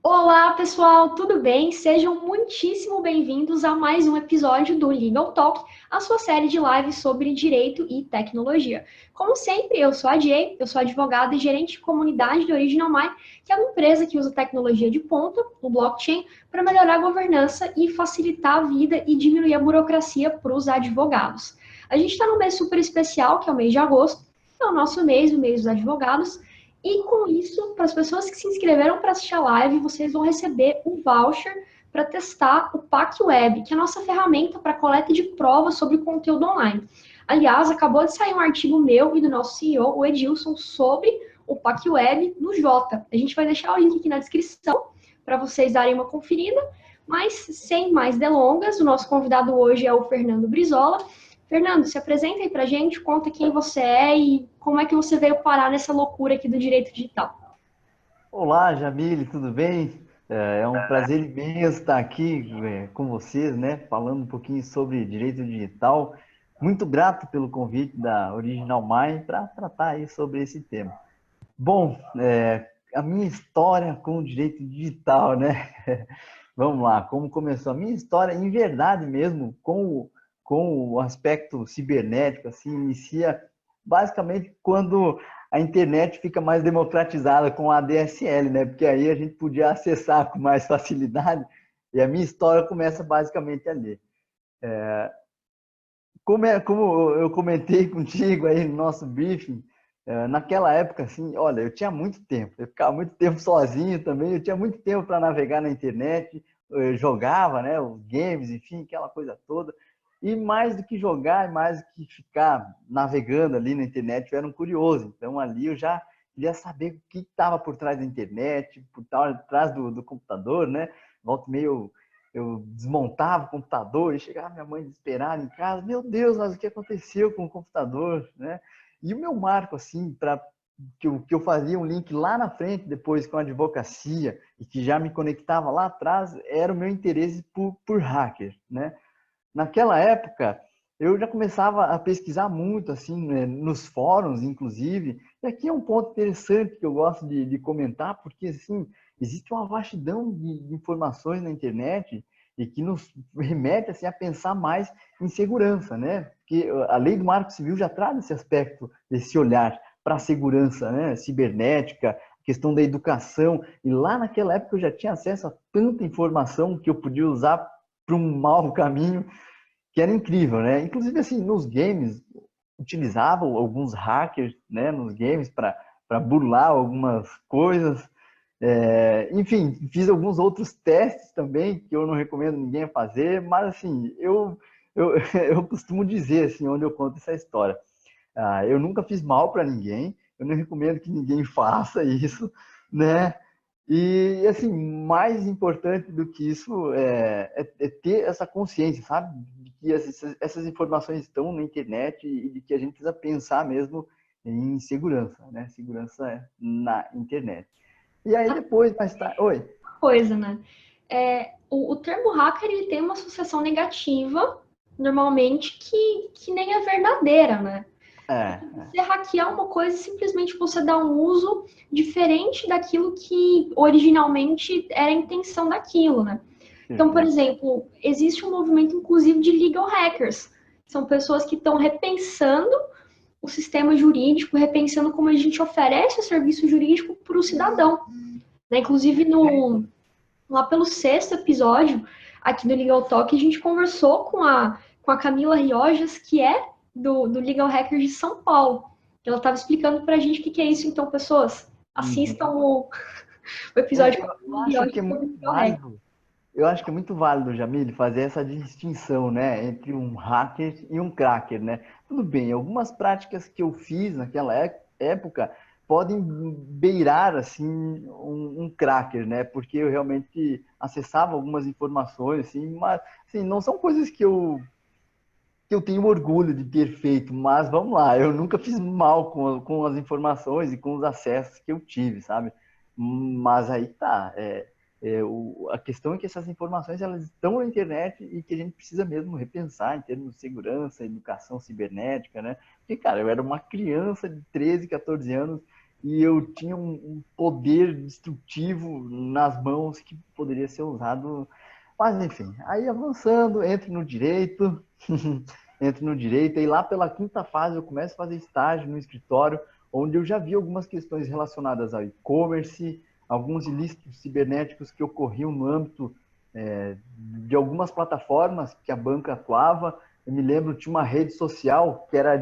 Olá, pessoal, tudo bem? Sejam muitíssimo bem-vindos a mais um episódio do Legal Talk, a sua série de lives sobre direito e tecnologia. Como sempre, eu sou a Jay, eu sou advogada e gerente de comunidade do Original My, que é uma empresa que usa tecnologia de ponta, o blockchain, para melhorar a governança e facilitar a vida e diminuir a burocracia para os advogados. A gente está num mês super especial, que é o mês de agosto, é o nosso mês, o mês dos advogados. E com isso, para as pessoas que se inscreveram para assistir a live, vocês vão receber um voucher para testar o PAC Web, que é a nossa ferramenta para coleta de provas sobre conteúdo online. Aliás, acabou de sair um artigo meu e do nosso CEO, o Edilson, sobre o PAC Web no Jota. A gente vai deixar o link aqui na descrição para vocês darem uma conferida. Mas, sem mais delongas, o nosso convidado hoje é o Fernando Brizola. Fernando, se apresenta aí pra gente, conta quem você é e como é que você veio parar nessa loucura aqui do direito digital. Olá, Jamile, tudo bem? É um prazer imenso estar aqui com vocês, né? Falando um pouquinho sobre direito digital. Muito grato pelo convite da Original Mind para tratar aí sobre esse tema. Bom, a minha história com o direito digital, né? Vamos lá, como começou? A minha história, em verdade mesmo, com o aspecto cibernético, assim, inicia basicamente quando a internet fica mais democratizada com a ADSL, né? Porque aí a gente podia acessar com mais facilidade. E a minha história começa basicamente ali. Como eu comentei contigo aí no nosso briefing, naquela época, assim, olha, eu tinha muito tempo, eu ficava muito tempo sozinho também, eu tinha muito tempo para navegar na internet, eu jogava, né, os games, enfim, aquela coisa toda. E mais do que jogar, mais do que ficar navegando ali na internet, eu era um curioso. Então ali eu já queria saber o que estava por trás da internet, por trás do computador, né? Volta e meio eu desmontava o computador e chegava minha mãe desesperada em casa, meu Deus, mas o que aconteceu com o computador, né? E o meu marco, assim, para que eu fazia um link lá na frente, depois com a advocacia, e que já me conectava lá atrás, era o meu interesse por hacker, né? Naquela época, eu já começava a pesquisar muito, assim, né, nos fóruns, inclusive. E aqui é um ponto interessante que eu gosto de comentar, porque, assim, existe uma vastidão de informações na internet e que nos remete, assim, a pensar mais em segurança, né? Porque a lei do Marco Civil já traz esse aspecto, esse olhar para a segurança, né? Cibernética, questão da educação. E lá naquela época eu já tinha acesso a tanta informação que eu podia usar para um mau caminho que era incrível, né? Inclusive, assim, nos games, utilizavam alguns hackers, né, nos games para burlar algumas coisas. Enfim, fiz alguns outros testes também, que eu não recomendo ninguém a fazer, mas, assim, eu costumo dizer, assim, onde eu conto essa história. Eu nunca fiz mal para ninguém, eu não recomendo que ninguém faça isso, né? E, assim, mais importante do que isso é ter essa consciência, sabe? De que essas informações estão na internet e de que a gente precisa pensar mesmo em segurança, né? Segurança na internet. E aí depois, mais tarde... Oi. Coisa, né? O termo hacker ele tem uma associação negativa, normalmente, que nem é verdadeira, né? É, Você hackear uma coisa é simplesmente você dar um uso diferente daquilo que originalmente era a intenção daquilo, né? Então, por perfeito. exemplo, existe um movimento, inclusive, de legal hackers. São pessoas que estão repensando o sistema jurídico, repensando como a gente oferece o serviço jurídico para o cidadão. Né? Inclusive, lá pelo sexto episódio aqui do Legal Talk, a gente conversou com a Camila Riojas, que é do Legal Hackers de São Paulo. Ela estava explicando para a gente o que é isso. Então, pessoas, assistam Uhum. o episódio com a Eu Camila acho que Riojas é sobre muito Legal Hackers. válido. Eu acho que é muito válido, Jamil, fazer essa distinção, né, entre um hacker e um cracker, né? Tudo bem, algumas práticas que eu fiz naquela época podem beirar assim um cracker, né? Porque eu realmente acessava algumas informações, assim, mas assim, não são coisas que eu tenho orgulho de ter feito, mas vamos lá, eu nunca fiz mal com as informações e com os acessos que eu tive, sabe? Mas aí tá, a questão é que essas informações elas estão na internet e que a gente precisa mesmo repensar em termos de segurança, educação cibernética, né? Porque, cara, eu era uma criança de 13, 14 anos e eu tinha um poder destrutivo nas mãos que poderia ser usado. Mas, enfim, aí avançando, entro no direito, entro no direito, e lá pela quinta fase eu começo a fazer estágio no escritório, onde eu já vi algumas questões relacionadas ao e-commerce, alguns ilícitos cibernéticos que ocorriam no âmbito de algumas plataformas que a banca atuava. Eu me lembro, tinha uma rede social que era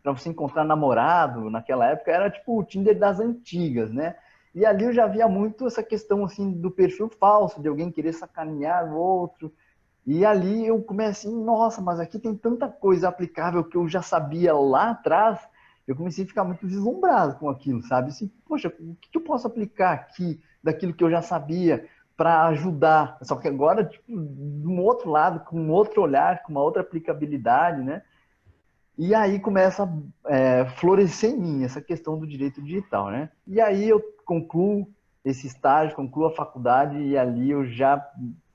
para você encontrar namorado naquela época, era tipo o Tinder das antigas, né? E ali eu já via muito essa questão assim do perfil falso, de alguém querer sacanear o outro. E ali eu comecei assim, nossa, mas aqui tem tanta coisa aplicável que eu já sabia lá atrás. Eu comecei a ficar muito deslumbrado com aquilo, sabe? Assim, poxa, o que eu posso aplicar aqui daquilo que eu já sabia para ajudar? Só que agora, tipo, de um outro lado, com um outro olhar, com uma outra aplicabilidade, né? E aí começa a florescer em mim essa questão do direito digital, né? E aí eu concluo esse estágio, concluo a faculdade e ali eu já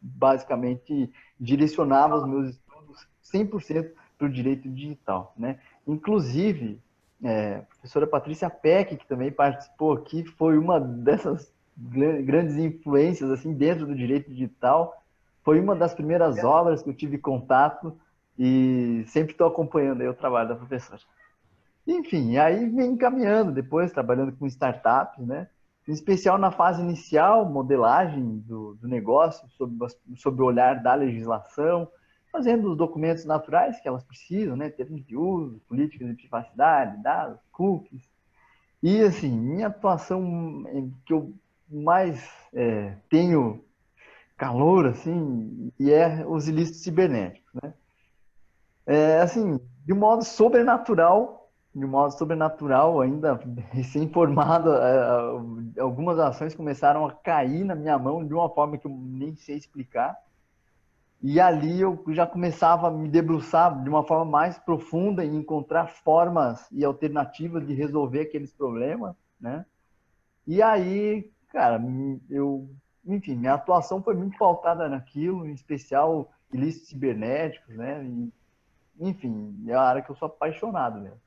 basicamente direcionava os meus estudos 100% para o direito digital, né? Inclusive, a professora Patrícia Peck, que também participou aqui, foi uma dessas grandes influências assim dentro do direito digital. Foi uma das primeiras obras que eu tive contato e sempre estou acompanhando aí o trabalho da professora. Enfim, aí vem caminhando depois, trabalhando com startups, né? Em especial na fase inicial, modelagem do negócio, sob o olhar da legislação, fazendo os documentos naturais que elas precisam, né? Termos de uso, políticas de privacidade, dados, cookies. E, assim, minha atuação que eu mais tenho calor, assim, e é os ilícitos cibernéticos, né? Assim, de modo sobrenatural, ainda recém-formado, algumas ações começaram a cair na minha mão de uma forma que eu nem sei explicar. E ali eu já começava a me debruçar de uma forma mais profunda e encontrar formas e alternativas de resolver aqueles problemas, né? E aí, cara, enfim, minha atuação foi muito pautada naquilo, em especial ilícitos cibernéticos, né? Enfim, é a área que eu sou apaixonado mesmo.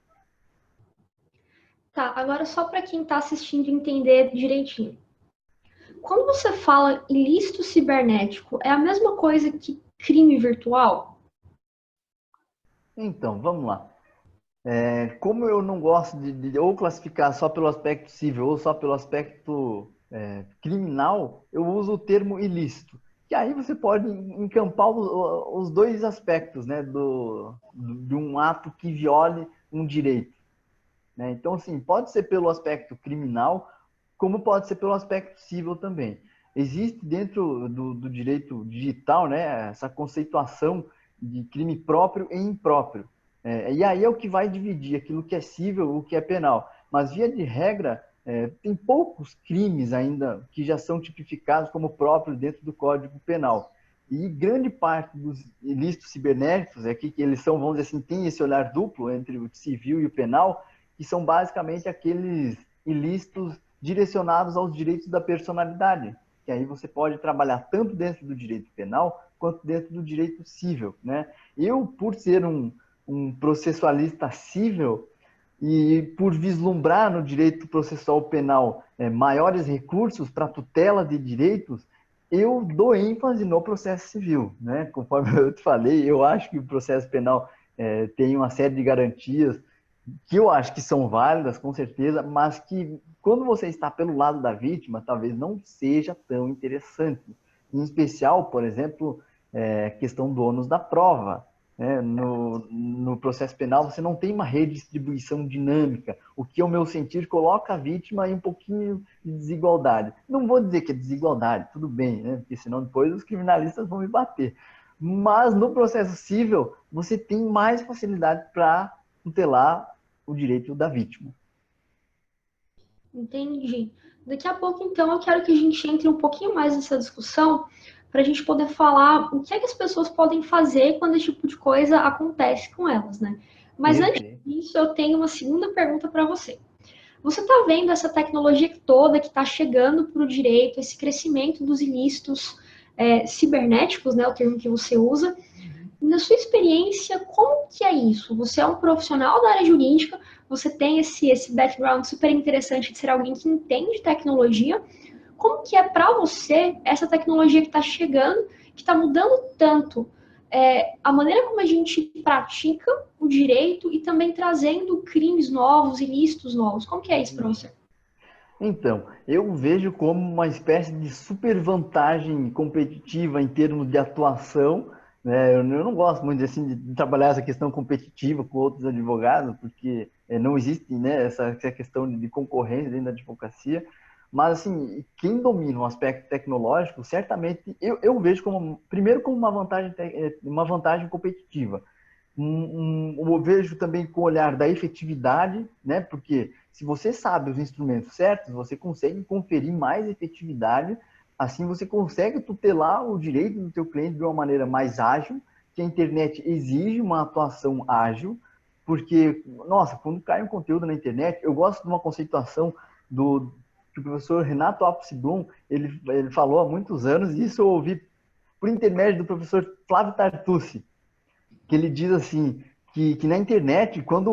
Tá, agora só para quem está assistindo entender direitinho. Quando você fala ilícito cibernético, é a mesma coisa que crime virtual? Então, vamos lá. Como eu não gosto de ou classificar só pelo aspecto civil ou só pelo aspecto criminal, eu uso o termo ilícito. Que aí você pode encampar os dois aspectos, né, de um ato que viole um direito. Né? Então, assim, pode ser pelo aspecto criminal, como pode ser pelo aspecto civil também. Existe dentro do direito digital, né, essa conceituação de crime próprio e impróprio. E aí é o que vai dividir aquilo que é civil e o que é penal. Mas, via de regra, tem poucos crimes ainda que já são tipificados como próprios dentro do Código Penal. E grande parte dos ilícitos cibernéticos, que eles são, vamos dizer assim, tem esse olhar duplo entre o civil e o penal, que são basicamente aqueles ilícitos direcionados aos direitos da personalidade, que aí você pode trabalhar tanto dentro do direito penal quanto dentro do direito civil, né? Eu, por ser um processualista civil e por vislumbrar no direito processual penal maiores recursos para tutela de direitos, eu dou ênfase no processo civil, né? Conforme eu te falei, eu acho que o processo penal tem uma série de garantias que eu acho que são válidas, com certeza, mas que quando você está pelo lado da vítima, talvez não seja tão interessante. Em especial, por exemplo, questão do ônus da prova. Né? No processo penal, você não tem uma redistribuição dinâmica, o que, ao meu sentir, coloca a vítima em um pouquinho de desigualdade. Não vou dizer que é desigualdade, tudo bem, né? Porque senão depois os criminalistas vão me bater. Mas no processo civil, você tem mais facilidade para tutelar o direito da vítima. Entendi. Daqui a pouco, então, eu quero que a gente entre um pouquinho mais nessa discussão para a gente poder falar o que é que as pessoas podem fazer quando esse tipo de coisa acontece com elas, né? Mas antes Perfeito. disso, eu tenho uma segunda pergunta para você. Você está vendo essa tecnologia toda que está chegando para o direito, esse crescimento dos ilícitos cibernéticos, né, o termo que você usa, na sua experiência, como que é isso? Você é um profissional da área jurídica, você tem esse background super interessante de ser alguém que entende tecnologia. Como que é para você essa tecnologia que está chegando, que está mudando tanto a maneira como a gente pratica o direito e também trazendo crimes novos, ilícitos novos? Como que é isso para você? Então, eu vejo como uma espécie de super vantagem competitiva em termos de atuação, né? Eu não gosto muito assim, de trabalhar essa questão competitiva com outros advogados, porque não existe, né, essa questão de concorrência dentro da advocacia. Mas, assim, quem domina o aspecto tecnológico, certamente eu vejo como, primeiro, como uma vantagem competitiva. Eu vejo também com o olhar da efetividade, né? Porque se você sabe os instrumentos certos, você consegue conferir mais efetividade, assim você consegue tutelar o direito do teu cliente de uma maneira mais ágil, que a internet exige uma atuação ágil, porque, nossa, quando cai um conteúdo na internet, eu gosto de uma conceituação que o professor Renato Alves Blum, ele falou há muitos anos, e isso eu ouvi por intermédio do professor Flávio Tartucci, que ele diz assim, que na internet, quando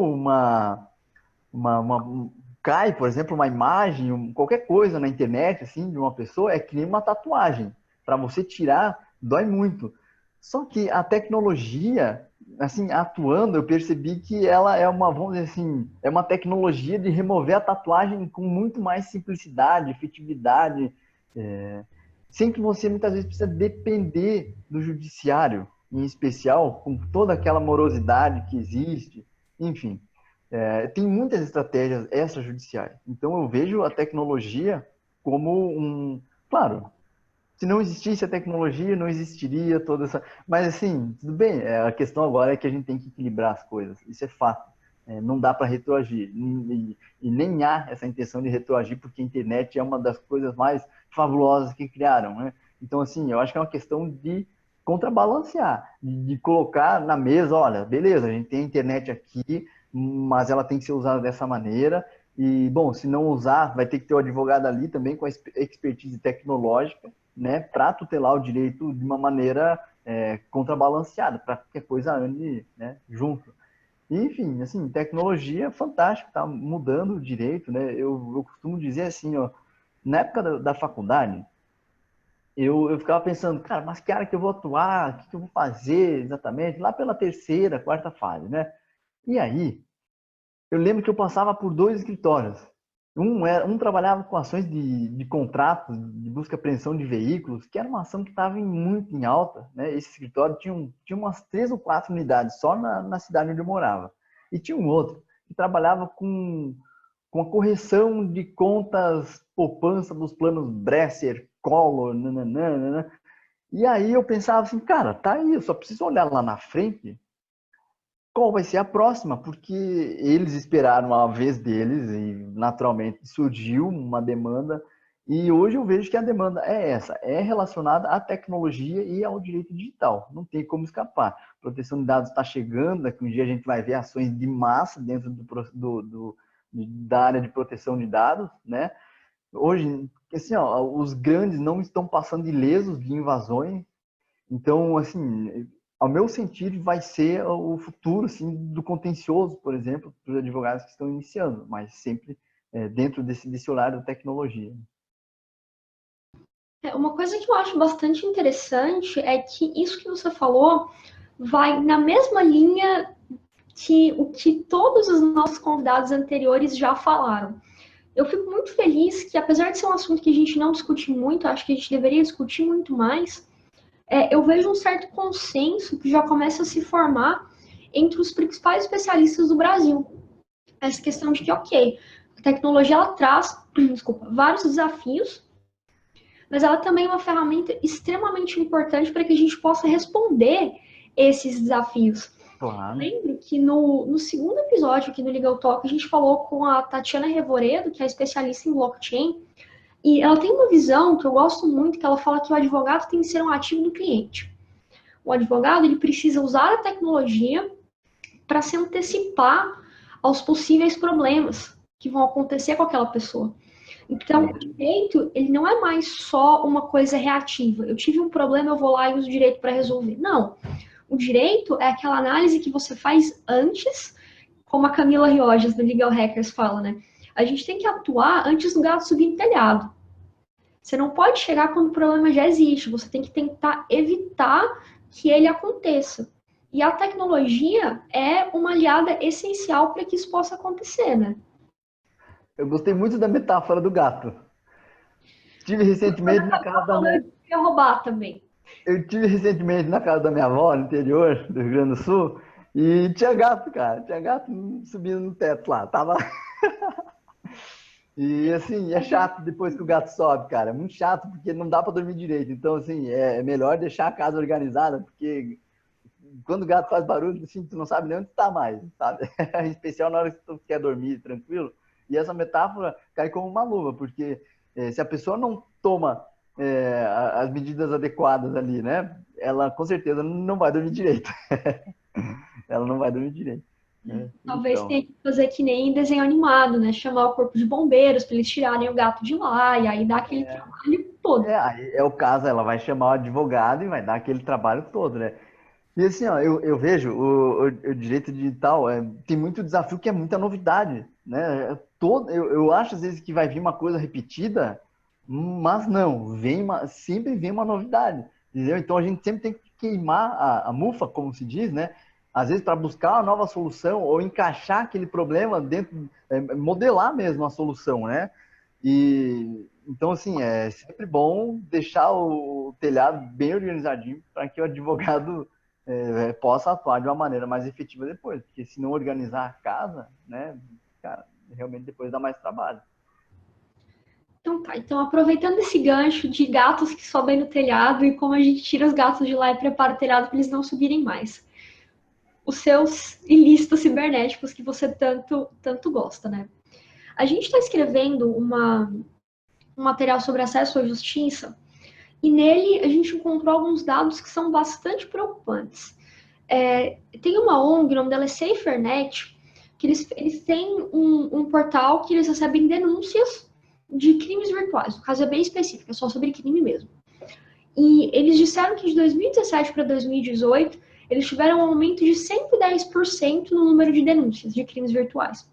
cai, por exemplo, uma imagem, qualquer coisa na internet, assim, de uma pessoa, é que nem uma tatuagem. Para você tirar, dói muito. Só que a tecnologia, assim, atuando, eu percebi que ela é uma, vamos dizer assim, é uma tecnologia de remover a tatuagem com muito mais simplicidade, efetividade, sem que você muitas vezes precisa depender do judiciário, em especial, com toda aquela morosidade que existe, enfim. Tem muitas estratégias extrajudiciais. Então, eu vejo a tecnologia como um... Claro, se não existisse a tecnologia, não existiria toda essa... Mas, assim, tudo bem. A questão agora é que a gente tem que equilibrar as coisas. Isso é fato. Não dá para retroagir. E nem há essa intenção de retroagir, porque a internet é uma das coisas mais fabulosas que criaram, né? Então, assim, eu acho que é uma questão de contrabalancear, de colocar na mesa, olha, beleza, a gente tem a internet aqui, mas ela tem que ser usada dessa maneira. E, bom, se não usar, vai ter que ter o advogado ali também com a expertise tecnológica, né, para tutelar o direito de uma maneira contrabalanceada, para que a coisa ande, né, junto. E, enfim, assim, tecnologia é fantástico, está mudando o direito, né? Eu costumo dizer assim, ó, na época da faculdade, eu ficava pensando, cara, mas que área que eu vou atuar? O que eu vou fazer exatamente? Lá pela terceira, quarta fase, né? E aí, eu lembro que eu passava por dois escritórios. Um trabalhava com ações de contratos, de busca e apreensão de veículos, que era uma ação que estava muito em alta, né? Esse escritório tinha umas 3 ou 4 unidades só na cidade onde eu morava. E tinha um outro que trabalhava com a correção de contas poupança dos planos Bresser, Collor, nananana. E aí eu pensava assim, cara, tá aí, eu só preciso olhar lá na frente qual vai ser a próxima, porque eles esperaram a vez deles e naturalmente surgiu uma demanda e hoje eu vejo que a demanda é essa, é relacionada à tecnologia e ao direito digital, não tem como escapar. Proteção de dados está chegando, daqui um dia a gente vai ver ações de massa dentro da área de proteção de dados, né? Hoje, assim, ó, os grandes não estão passando ilesos de invasões, então, assim, ao meu sentir, vai ser o futuro assim, do contencioso, por exemplo, para os advogados que estão iniciando, mas sempre dentro desse horário da tecnologia. Uma coisa que eu acho bastante interessante é que isso que você falou vai na mesma linha que o que todos os nossos convidados anteriores já falaram. Eu fico muito feliz que, apesar de ser um assunto que a gente não discute muito, acho que a gente deveria discutir muito mais, eu vejo um certo consenso que já começa a se formar entre os principais especialistas do Brasil. Essa questão de que, ok, a tecnologia ela traz, desculpa, vários desafios, mas ela também é uma ferramenta extremamente importante para que a gente possa responder esses desafios. Claro. Lembro que no segundo episódio aqui do Legal Talk, a gente falou com a Tatiana Revoredo, que é especialista em blockchain, e ela tem uma visão que eu gosto muito, que ela fala que o advogado tem que ser um ativo do cliente. O advogado ele precisa usar a tecnologia para se antecipar aos possíveis problemas que vão acontecer com aquela pessoa. Então, o direito, ele não é mais só uma coisa reativa. Eu tive um problema, eu vou lá e uso o direito para resolver. Não. O direito é aquela análise que você faz antes, como a Camila Riojas, do Legal Hackers, fala, né? A gente tem que atuar antes do gato subir no telhado. Você não pode chegar quando o problema já existe, você tem que tentar evitar que ele aconteça. E a tecnologia é uma aliada essencial para que isso possa acontecer, né? Eu gostei muito da metáfora do gato. Tive recentemente na casa da minha... Eu ia roubar também. Eu tive recentemente na casa da minha avó, no interior do Rio Grande do Sul, e tinha gato, cara. Tinha gato subindo no teto lá. Tava... E assim, é chato depois que o gato sobe, cara. É muito chato porque não dá para dormir direito. Então, assim, é melhor deixar a casa organizada, porque quando o gato faz barulho, assim, tu não sabe nem onde tá mais, sabe? Em especial na hora que tu quer dormir tranquilo. E essa metáfora cai como uma luva, porque se a pessoa não toma as medidas adequadas ali, né? Ela com certeza não vai dormir direito. Ela não vai dormir direito. Né? Talvez Então, tenha que fazer que nem desenho animado, né? Chamar o corpo de bombeiros para eles tirarem o gato de lá, e aí dá aquele trabalho todo. aí é o caso, ela vai chamar o advogado e vai dar aquele trabalho todo, né? E assim, ó, eu vejo o direito digital tem muito desafio que é muita novidade, né? Eu acho às vezes que vai vir uma coisa repetida, mas não, sempre vem uma novidade, entendeu? Então a gente sempre tem que queimar a mufa, como se diz, né? Às vezes para buscar uma nova solução ou encaixar aquele problema dentro, modelar mesmo a solução, né? E então assim é sempre bom deixar o telhado bem organizadinho para que o advogado possa atuar de uma maneira mais efetiva depois, porque se não organizar a casa, né, cara, realmente depois dá mais trabalho. Então tá, então aproveitando esse gancho de gatos que sobem no telhado e como a gente tira os gatos de lá e prepara o telhado para eles não subirem mais. Os seus ilícitos cibernéticos que você tanto gosta, né? A gente está escrevendo um material sobre acesso à justiça e nele a gente encontrou alguns dados que são bastante preocupantes. Tem uma ONG, o nome dela é SaferNet, que eles têm um portal que eles recebem denúncias de crimes virtuais. O caso é bem específico, é só sobre crime mesmo. E eles disseram que de 2017 para 2018, eles tiveram um aumento de 110% no número de denúncias de crimes virtuais.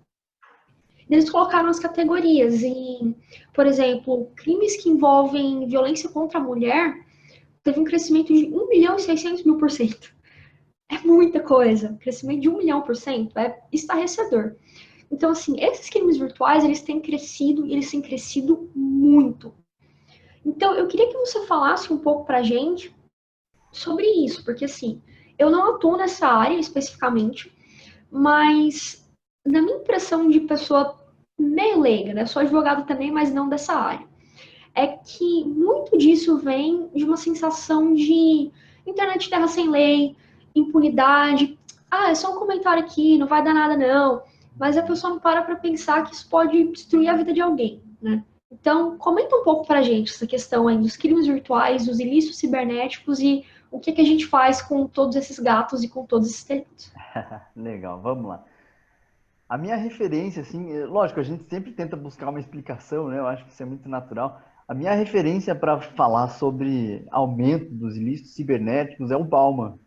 Eles colocaram as categorias em, por exemplo, crimes que envolvem violência contra a mulher, teve um crescimento de 1.600.000%. É muita coisa. Crescimento de 1 milhão% é estarrecedor. Então, assim, esses crimes virtuais, eles têm crescido e eles têm crescido muito. Então, eu queria que você falasse um pouco pra gente sobre isso, porque, assim, eu não atuo nessa área especificamente, mas na minha impressão de pessoa meio leiga, né? Sou advogado também, mas não dessa área. É que muito disso vem de uma sensação de internet terra sem lei, impunidade. Ah, é só um comentário aqui, não vai dar nada não. Mas a pessoa não para pensar que isso pode destruir a vida de alguém, né? Então, comenta um pouco pra gente essa questão aí dos crimes virtuais, dos ilícitos cibernéticos e o que a gente faz com todos esses gatos e com todos esses delitos. Legal, vamos lá. A minha referência, assim, lógico, a gente sempre tenta buscar uma explicação, né? Eu acho que isso é muito natural. A minha referência para falar sobre aumento dos ilícitos cibernéticos é o Bauman,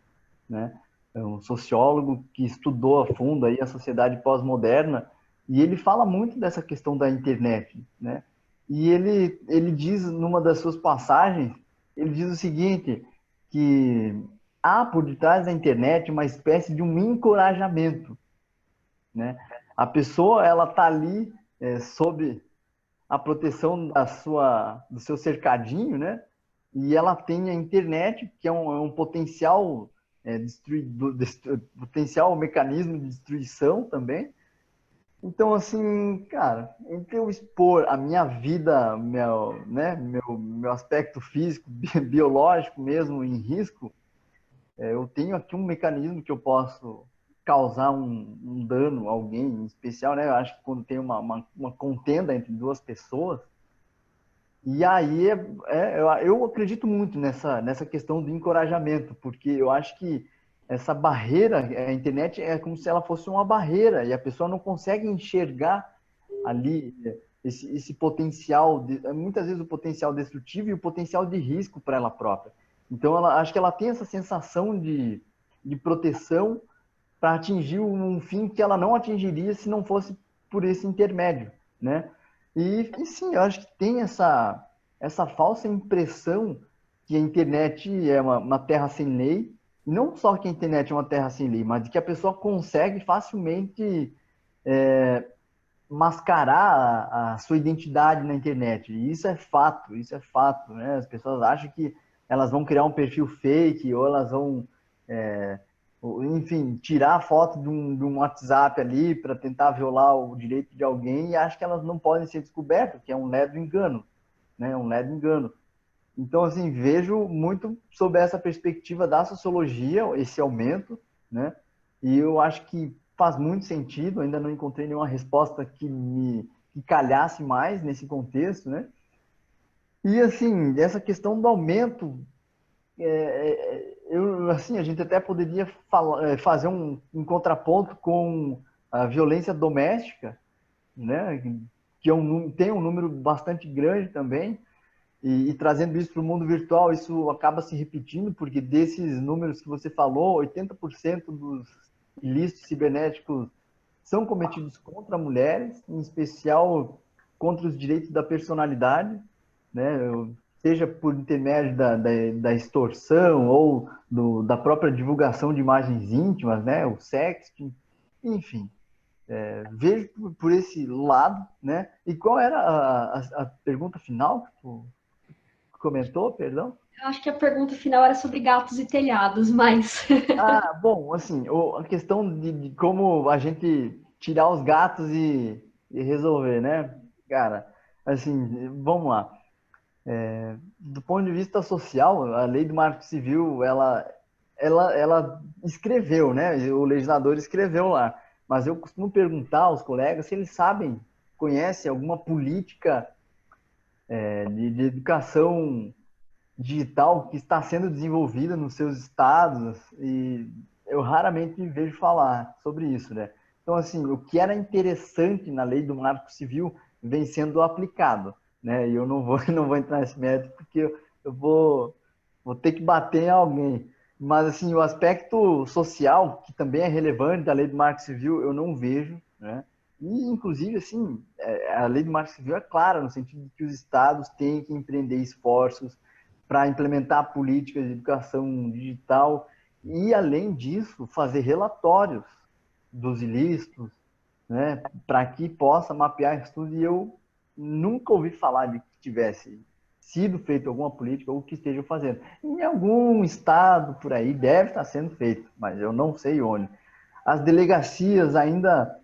né? É um sociólogo que estudou a fundo aí a sociedade pós-moderna e ele fala muito dessa questão da internet, né? E ele diz numa das suas passagens, ele diz o seguinte, que há por detrás da internet uma espécie de um encorajamento, né? A pessoa ela tá ali sob a proteção do seu cercadinho, né? E ela tem a internet, que é um potencial, potencial mecanismo de destruição também. Então, assim, cara, entre eu expor a minha vida, meu aspecto físico, biológico mesmo em risco, eu tenho aqui um mecanismo que eu posso causar um dano a alguém em especial, né? Eu acho que quando tem uma contenda entre duas pessoas, e aí, eu acredito muito nessa questão do encorajamento, porque eu acho que essa barreira, a internet é como se ela fosse uma barreira, e a pessoa não consegue enxergar ali esse potencial, muitas vezes o potencial destrutivo e o potencial de risco para ela própria. Então, acho que ela tem essa sensação de proteção para atingir um fim que ela não atingiria se não fosse por esse intermédio, né? E sim, eu acho que tem essa falsa impressão que a internet é uma terra sem lei, e não só que a internet é uma terra sem lei, mas que a pessoa consegue facilmente mascarar a sua identidade na internet. E isso é fato, né? As pessoas acham que elas vão criar um perfil fake ou elas vão, enfim, tirar a foto de um WhatsApp ali para tentar violar o direito de alguém e acham que elas não podem ser descobertas, que é um ledo engano, né? Um ledo engano. Então, assim, vejo muito sob essa perspectiva da sociologia, esse aumento, né? E eu acho que faz muito sentido, ainda não encontrei nenhuma resposta que calhasse mais nesse contexto, né? E, assim, essa questão do aumento, assim, a gente até poderia fazer um contraponto com a violência doméstica, né? Que tem um número bastante grande também, e trazendo isso para o mundo virtual, isso acaba se repetindo, porque desses números que você falou, 80% dos ilícitos cibernéticos são cometidos contra mulheres, em especial contra os direitos da personalidade, né? Seja por intermédio da extorsão ou da própria divulgação de imagens íntimas, né? O sexting, enfim. Vejo por esse lado, né? E qual era a pergunta final que tu comentou, perdão? Eu acho que a pergunta final era sobre gatos e telhados, mas Ah, bom, assim, a questão de como a gente tirar os gatos e resolver, né? Cara, assim, vamos lá. Do ponto de vista social, a lei do Marco Civil, ela escreveu, né? O legislador escreveu lá. Mas eu costumo perguntar aos colegas se eles sabem, conhecem alguma política de educação digital que está sendo desenvolvida nos seus estados e eu raramente vejo falar sobre isso, né? Então, assim, o que era interessante na lei do Marco Civil vem sendo aplicado, né? E eu não vou, não vou entrar nesse mérito porque eu vou ter que bater em alguém. Mas, assim, o aspecto social, que também é relevante da lei do Marco Civil, eu não vejo, né? E, inclusive, assim, a lei do Marco Civil é clara no sentido de que os estados têm que empreender esforços para implementar políticas de educação digital e, além disso, fazer relatórios dos ilícitos, né, para que possa mapear isso tudo. E eu nunca ouvi falar de que tivesse sido feita alguma política ou que estejam fazendo. Em algum estado por aí deve estar sendo feito, mas eu não sei onde. As delegacias ainda,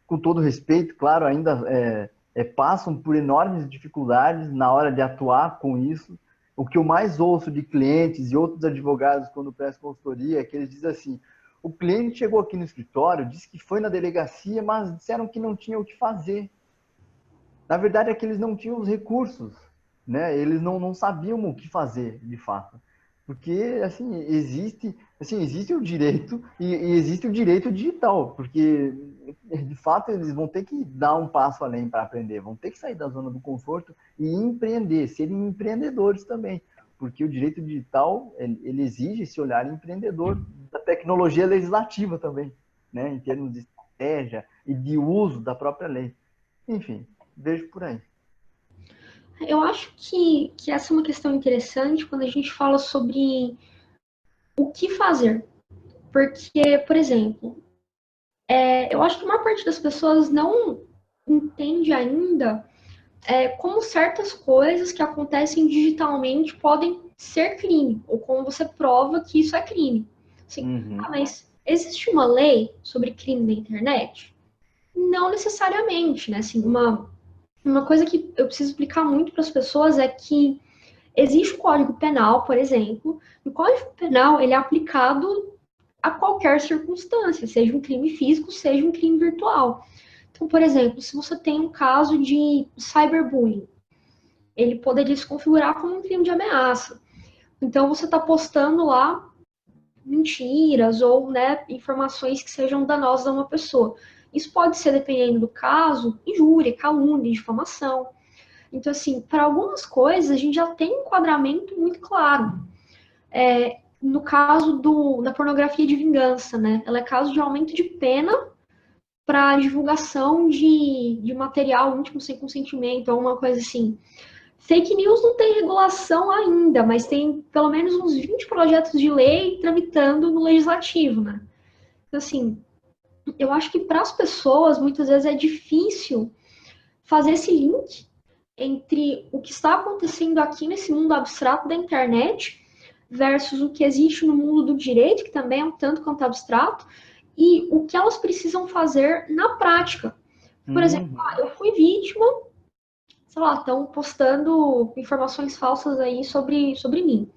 com todo respeito, claro, ainda passam por enormes dificuldades na hora de atuar com isso. O que eu mais ouço de clientes e outros advogados quando prestam consultoria é que eles dizem assim: o cliente chegou aqui no escritório, disse que foi na delegacia, mas disseram que não tinha o que fazer. Na verdade é que eles não tinham os recursos, né? Eles não sabiam o que fazer, de fato. Porque, existe o direito e existe o direito digital, porque, de fato, eles vão ter que dar um passo além para aprender, vão ter que sair da zona do conforto e empreender, serem empreendedores também, porque o direito digital, ele exige esse olhar empreendedor da tecnologia legislativa também, né? Em termos de estratégia e de uso da própria lei. Enfim, vejo por aí. eu acho que essa é uma questão interessante quando a gente fala sobre o que fazer. Porque, por exemplo, eu acho que a maior parte das pessoas não entende ainda como certas coisas que acontecem digitalmente podem ser crime, ou como você prova que isso é crime. Assim, Uhum. mas existe uma lei sobre crime na internet? Não necessariamente, né? Assim, uma coisa que eu preciso explicar muito para as pessoas é que existe o Código Penal, por exemplo, e o Código Penal ele é aplicado a qualquer circunstância, seja um crime físico, seja um crime virtual. Então, por exemplo, se você tem um caso de cyberbullying, ele poderia se configurar como um crime de ameaça. Então, você está postando lá mentiras ou, né, informações que sejam danosas a uma pessoa. Isso pode ser, dependendo do caso, injúria, calúnia, difamação. Então, assim, para algumas coisas a gente já tem um enquadramento muito claro. no caso da pornografia de vingança, né? Ela é caso de aumento de pena para divulgação de material íntimo sem consentimento, ou uma coisa assim. Fake news não tem regulação ainda, mas tem pelo menos uns 20 projetos de lei tramitando no legislativo, né? Então, assim, eu acho que para as pessoas, muitas vezes é difícil fazer esse link entre o que está acontecendo aqui nesse mundo abstrato da internet versus o que existe no mundo do direito, que também é um tanto quanto abstrato, e o que elas precisam fazer na prática. Por exemplo, Uhum. eu fui vítima, sei lá, estão postando informações falsas aí sobre mim.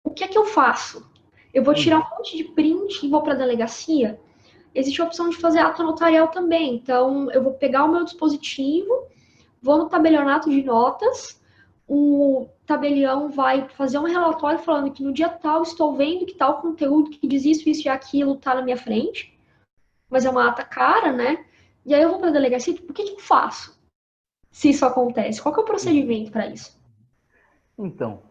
O que é que eu faço? Eu vou tirar Uhum. um monte de print e vou para a delegacia? Existe a opção de fazer ato notarial também. Então, eu vou pegar o meu dispositivo, vou no tabelionato de notas, o tabelião vai fazer um relatório falando que no dia tal estou vendo que tal conteúdo que diz isso e aquilo está na minha frente, mas é uma ata cara, né? E aí eu vou para a delegacia, tipo, o que eu faço se isso acontece? Qual que é o procedimento para isso? Então,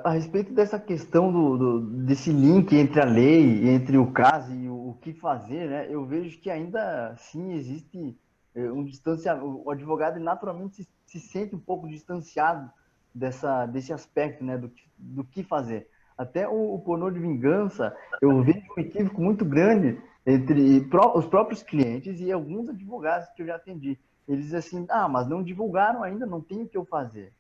a respeito dessa questão desse link entre a lei, entre o caso e o que fazer, né? Eu vejo que ainda sim existe um distanciamento. O advogado naturalmente se sente um pouco distanciado desse aspecto, né? Do que fazer. Até o pornô de vingança, eu vejo um equívoco muito grande entre os próprios clientes e alguns advogados que eu já atendi. Eles dizem assim, ah, mas não divulgaram ainda, não tem o que eu fazer.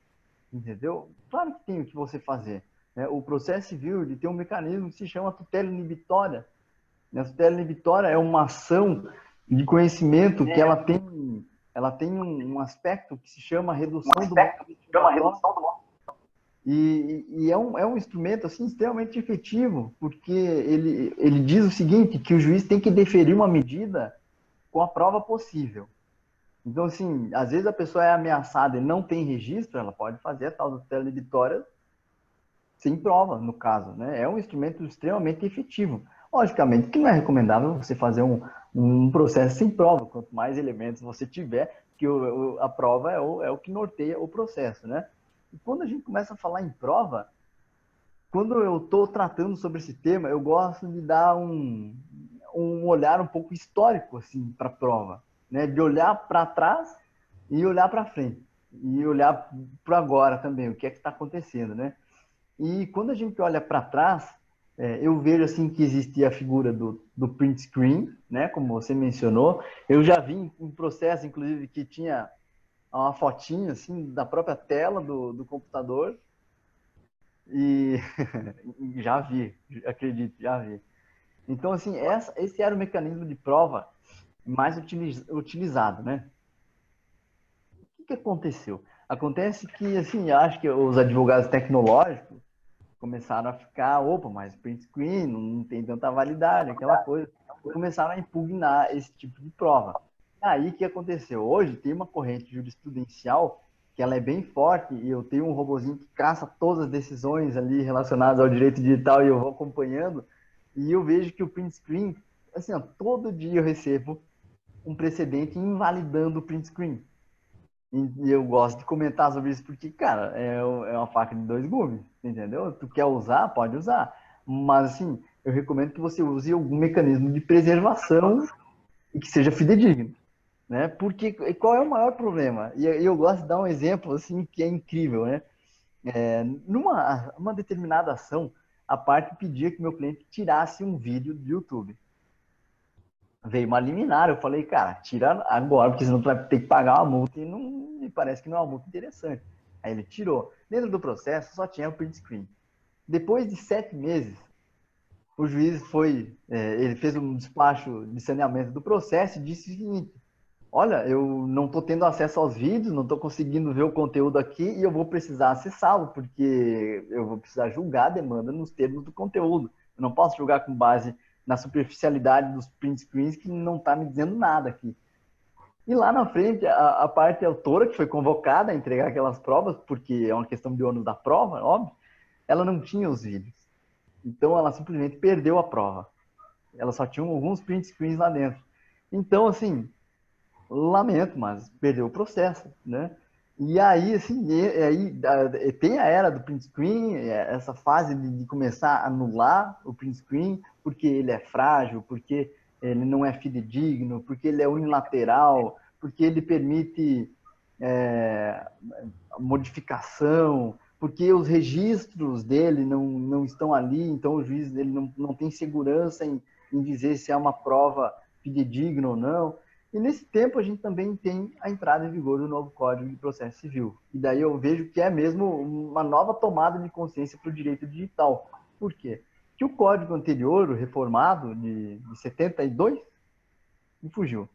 Entendeu? Claro que tem o que você fazer. Né? O processo civil ele tem um mecanismo que se chama tutela inibitória. A tutela inibitória é uma ação de conhecimento que ela tem um aspecto que se chama redução do mal probatório e é um instrumento assim, extremamente efetivo, porque ele diz o seguinte, que o juiz tem que deferir uma medida com a prova possível. Então, assim, às vezes a pessoa é ameaçada e não tem registro, ela pode fazer a tal da tutela inibitória sem prova, no caso, né? É um instrumento extremamente efetivo. Logicamente que não é recomendável você fazer um processo sem prova, quanto mais elementos você tiver, que a prova é o que norteia o processo, né? E quando a gente começa a falar em prova, quando eu estou tratando sobre esse tema, eu gosto de dar um olhar um pouco histórico assim, para a prova, né? De olhar para trás e olhar para frente. E olhar para agora também, o que é que está acontecendo, né? E quando a gente olha para trás, eu vejo assim que existia a figura do print screen, né, como você mencionou. Eu já vi um processo, inclusive, que tinha uma fotinha assim da própria tela do computador e já vi, acredito, já vi. Então, assim, esse era o mecanismo de prova mais utilizado, né? O que aconteceu? Acontece que, assim, acho que os advogados tecnológicos começaram a ficar, opa, mas print screen não tem tanta validade, aquela coisa, e começaram a impugnar esse tipo de prova. Aí o que aconteceu? Hoje tem uma corrente jurisprudencial que ela é bem forte e eu tenho um robozinho que caça todas as decisões ali relacionadas ao direito digital e eu vou acompanhando e eu vejo que o print screen, assim, ó, todo dia eu recebo um precedente invalidando o print screen. E eu gosto de comentar sobre isso porque, cara, é uma faca de dois gumes, entendeu? Tu quer usar, pode usar. Mas, assim, eu recomendo que você use algum mecanismo de preservação e que seja fidedigno, né? Porque qual é o maior problema? E eu gosto de dar um exemplo, assim, que é incrível, né? Numa determinada ação, a parte pedia que meu cliente tirasse um vídeo do YouTube. Veio uma liminar, eu falei, cara, tira agora, porque senão tu vai ter que pagar uma multa e não me parece que não é uma multa interessante. Aí ele tirou. Dentro do processo só tinha o print screen. Depois de 7 meses, o juiz ele fez um despacho de saneamento do processo e disse o seguinte: olha, eu não estou tendo acesso aos vídeos, não estou conseguindo ver o conteúdo aqui e eu vou precisar acessá-lo, porque eu vou precisar julgar a demanda nos termos do conteúdo. Eu não posso julgar com base na superficialidade dos print screens que não está me dizendo nada aqui. E lá na frente, a parte autora, que foi convocada a entregar aquelas provas, porque é uma questão de ônus da prova, óbvio, ela não tinha os vídeos. Então ela simplesmente perdeu a prova. Ela só tinha alguns print screens lá dentro. Então, assim, lamento, mas perdeu o processo, né? E aí, assim, tem a era do print screen, essa fase de começar a anular o print screen, porque ele é frágil, porque ele não é fidedigno, porque ele é unilateral, porque ele permite é, modificação, porque os registros dele não estão ali, então o juiz ele não tem segurança em dizer se é uma prova fidedigna ou não. E nesse tempo a gente também tem a entrada em vigor do novo Código de Processo Civil. E daí eu vejo que é mesmo uma nova tomada de consciência para o direito digital. Por quê? Que o código anterior, o reformado de 72, me fugiu.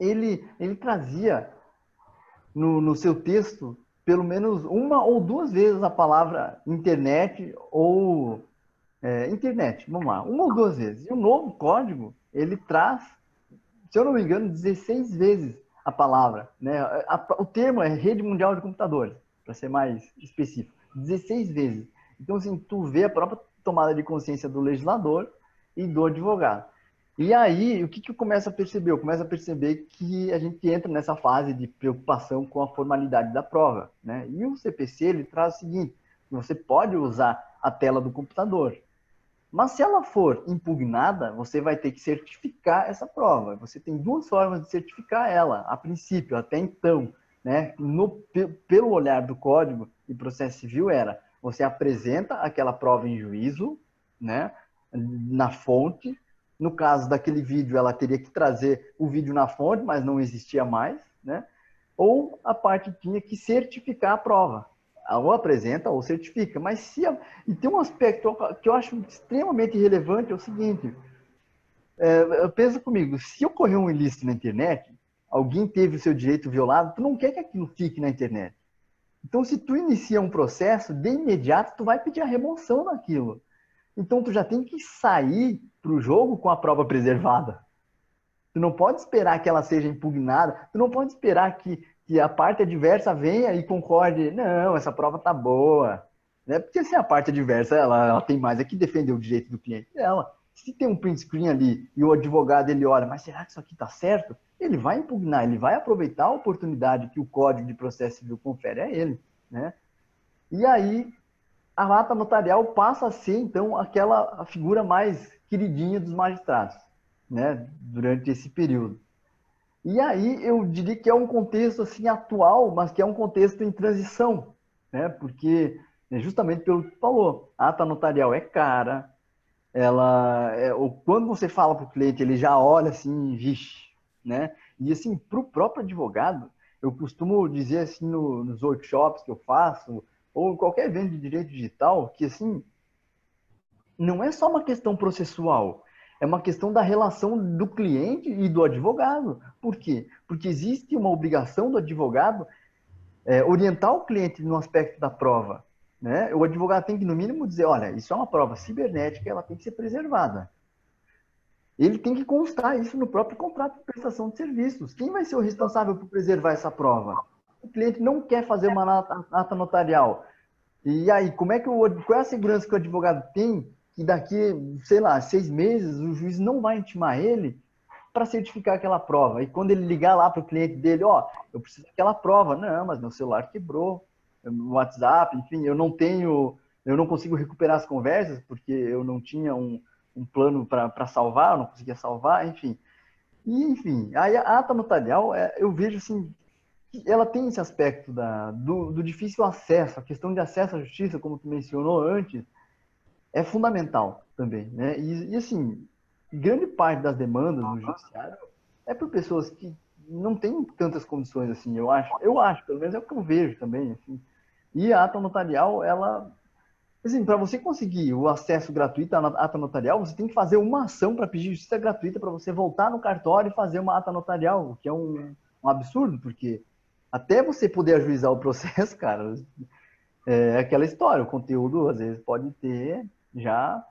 Ele trazia no seu texto pelo menos uma ou duas vezes a palavra internet ou internet, vamos lá, uma ou duas vezes. E o novo código, ele traz, se eu não me engano, 16 vezes a palavra, né? O termo é rede mundial de computadores, para ser mais específico, 16 vezes. Então, assim, tu vê a própria tomada de consciência do legislador e do advogado. E aí, o que eu começo a perceber? Eu começo a perceber que a gente entra nessa fase de preocupação com a formalidade da prova, né? E o CPC, ele traz o seguinte, você pode usar a tela do computador, mas se ela for impugnada, você vai ter que certificar essa prova. Você tem duas formas de certificar ela, a princípio, até então, né? Pelo olhar do Código de Processo Civil era, você apresenta aquela prova em juízo, né? Na fonte. No caso daquele vídeo, ela teria que trazer o vídeo na fonte, mas não existia mais, né? Ou a parte tinha que certificar a prova, ou apresenta ou certifica. Mas se e tem um aspecto que eu acho extremamente relevante, é o seguinte, pensa comigo, se ocorrer um ilícito na internet, alguém teve o seu direito violado, tu não quer que aquilo fique na internet. Então, se tu inicia um processo, de imediato tu vai pedir a remoção daquilo. Então, tu já tem que sair para o jogo com a prova preservada. Tu não pode esperar que ela seja impugnada, tu não pode esperar que a parte adversa venha e concorde, não, essa prova tá boa. Né? Porque se a parte adversa ela tem mais é que defender o direito do cliente dela. Se tem um print screen ali e o advogado ele olha, mas será que isso aqui tá certo? Ele vai impugnar, ele vai aproveitar a oportunidade que o Código de Processo Civil confere a ele. Né? E aí a ata notarial passa a ser, então, a figura mais queridinha dos magistrados, né, durante esse período. E aí eu diria que é um contexto assim atual, mas que é um contexto em transição, né, porque justamente pelo que tu falou, a ata notarial é cara, quando você fala para o cliente, ele já olha assim, vixe, né, e assim, para o próprio advogado, eu costumo dizer assim nos workshops que eu faço, ou em qualquer evento de direito digital, que assim, não é só uma questão processual, é uma questão da relação do cliente e do advogado. Por quê? Porque existe uma obrigação do advogado orientar o cliente no aspecto da prova. Né? O advogado tem que, no mínimo, dizer, olha, isso é uma prova cibernética, ela tem que ser preservada. Ele tem que constar isso no próprio contrato de prestação de serviços. Quem vai ser o responsável por preservar essa prova? O cliente não quer fazer uma ata notarial. E aí, qual é a segurança que o advogado tem que daqui, sei lá, 6 meses, o juiz não vai intimar ele para certificar aquela prova? E quando ele ligar lá para o cliente dele, ó, eu preciso daquela prova. Não, mas meu celular quebrou, o WhatsApp, enfim, eu não consigo recuperar as conversas porque eu não tinha um plano para salvar, eu não conseguia salvar, enfim. E, enfim, aí a ata notarial, eu vejo assim, ela tem esse aspecto do difícil acesso, a questão de acesso à justiça, como tu mencionou antes, é fundamental também, né? Assim, grande parte das demandas no judiciário é por pessoas que não têm tantas condições assim, eu acho, pelo menos é o que eu vejo também, assim. E a ata notarial, ela, assim, para você conseguir o acesso gratuito à ata notarial, você tem que fazer uma ação para pedir justiça gratuita para você voltar no cartório e fazer uma ata notarial, o que é um absurdo, porque até você poder ajuizar o processo, cara, é aquela história, o conteúdo às vezes pode ter já,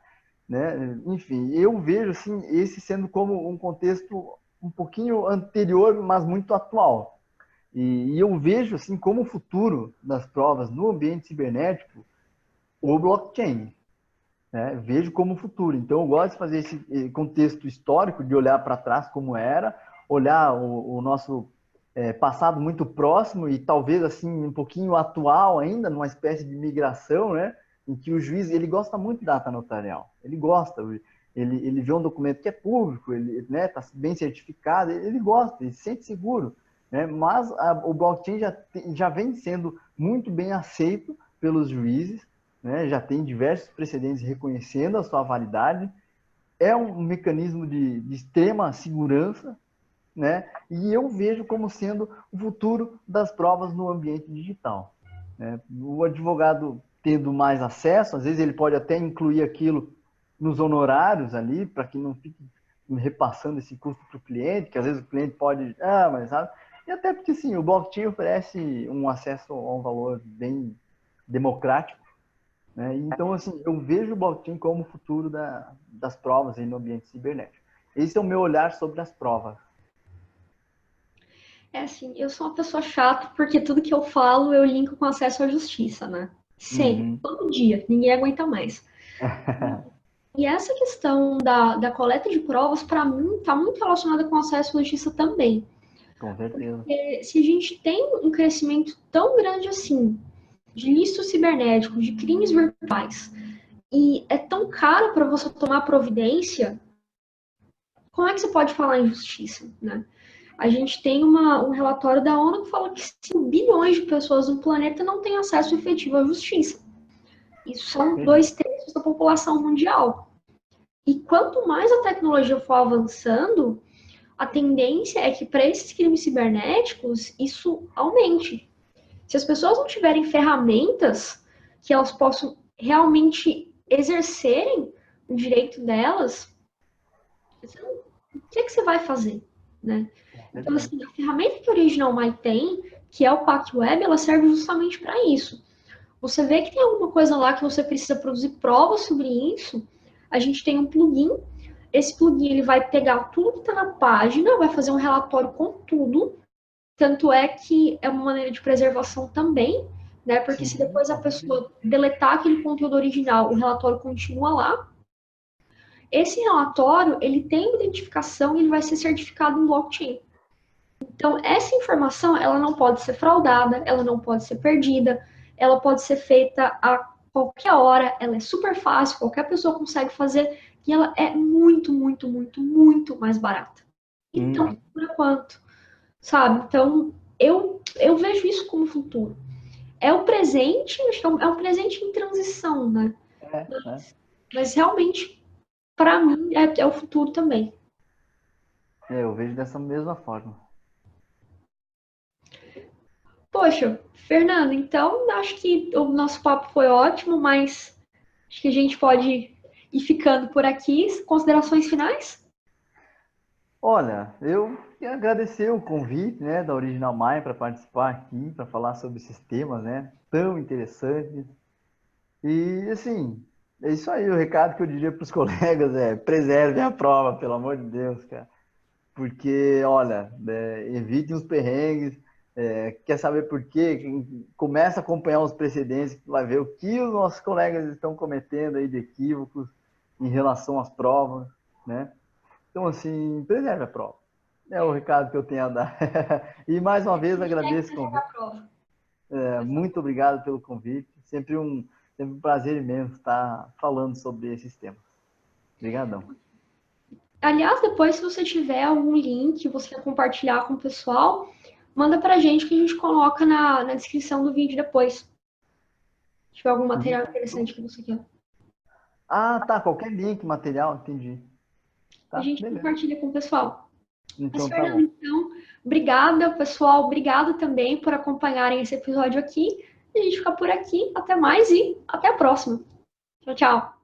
né? Enfim, eu vejo assim esse sendo como um contexto um pouquinho anterior, mas muito atual. E eu vejo assim como o futuro das provas no ambiente cibernético, o blockchain, né? Vejo como futuro. Então eu gosto de fazer esse contexto histórico, de olhar para trás como era, olhar o nosso passado muito próximo e talvez assim um pouquinho atual ainda, numa espécie de migração, né? Em que o juiz ele gosta muito da ata notarial, ele gosta, ele vê um documento que é público, ele está bem certificado, ele gosta, ele se sente seguro, né? Mas o blockchain já vem sendo muito bem aceito pelos juízes, né? Já tem diversos precedentes reconhecendo a sua validade, é um mecanismo de extrema segurança, né? E eu vejo como sendo o futuro das provas no ambiente digital, né? O advogado tendo mais acesso, às vezes ele pode até incluir aquilo nos honorários ali, para que não fique repassando esse custo para o cliente, que às vezes o cliente pode, mas sabe? E até porque, sim, o blockchain oferece um acesso a um valor bem democrático, né? Então, assim, eu vejo o blockchain como o futuro das provas aí no ambiente cibernético. Esse é o meu olhar sobre as provas. É assim, eu sou uma pessoa chata porque tudo que eu falo eu linko com acesso à justiça, né? Sempre, Uhum. todo dia, ninguém aguenta mais. E essa questão da coleta de provas, para mim, está muito relacionada com acesso à justiça também. Com certeza. Porque se a gente tem um crescimento tão grande assim, de ilícitos cibernéticos, de crimes virtuais, e é tão caro para você tomar providência, como é que você pode falar em justiça, né? A gente tem um relatório da ONU que fala que 5 bilhões de pessoas no planeta não têm acesso efetivo à justiça. Isso são 2/3 da população mundial. E quanto mais a tecnologia for avançando, a tendência é que para esses crimes cibernéticos isso aumente. Se as pessoas não tiverem ferramentas que elas possam realmente exercerem o direito delas, o que é que você vai fazer, né? Então, assim, a ferramenta que a Original My tem, que é o Pact Web, ela serve justamente para isso. Você vê que tem alguma coisa lá que você precisa produzir provas sobre isso, a gente tem um plugin. Esse plugin ele vai pegar tudo que está na página, vai fazer um relatório com tudo. Tanto é que é uma maneira de preservação também, né? Porque se Sim, depois a com certeza. pessoa deletar aquele conteúdo original, o relatório continua lá. Esse relatório, ele tem identificação e ele vai ser certificado em blockchain. Então, essa informação, ela não pode ser fraudada, ela não pode ser perdida, ela pode ser feita a qualquer hora, ela é super fácil, qualquer pessoa consegue fazer, e ela é muito, muito, muito, muito mais barata. Então, por quanto, sabe? Então, eu vejo isso como futuro. É o presente, acho que é um presente em transição, né? Mas realmente, para mim, é o futuro também. Eu vejo dessa mesma forma. Poxa, Fernando, então acho que o nosso papo foi ótimo, mas acho que a gente pode ir ficando por aqui. Considerações finais? Olha, eu quero agradecer o convite, né, da Original Mind para participar aqui, para falar sobre esses temas, né, tão interessantes. E, assim, é isso aí. O recado que eu diria para os colegas é: preservem a prova, pelo amor de Deus, cara. Porque, olha, evitem os perrengues. Quer saber por quê? Começa a acompanhar os precedentes, vai ver o que os nossos colegas estão cometendo aí de equívocos em relação às provas, né? Então, assim, preserve a prova. É o recado que eu tenho a dar. E mais uma vez agradeço o convite. Muito obrigado pelo convite. Sempre um prazer imenso estar falando sobre esses temas. Obrigadão. Aliás, depois, se você tiver algum link que você quer compartilhar com o pessoal, manda pra gente que a gente coloca na descrição do vídeo depois. Se tiver algum material interessante que você quer. Ah, tá. Qualquer link, material, entendi. A Tá, gente beleza. compartilha com o pessoal. Mas, Então tá Fernando, bom. então, obrigada, pessoal. Obrigado também por acompanharem esse episódio aqui. A gente fica por aqui. Até mais e até a próxima. Tchau, tchau.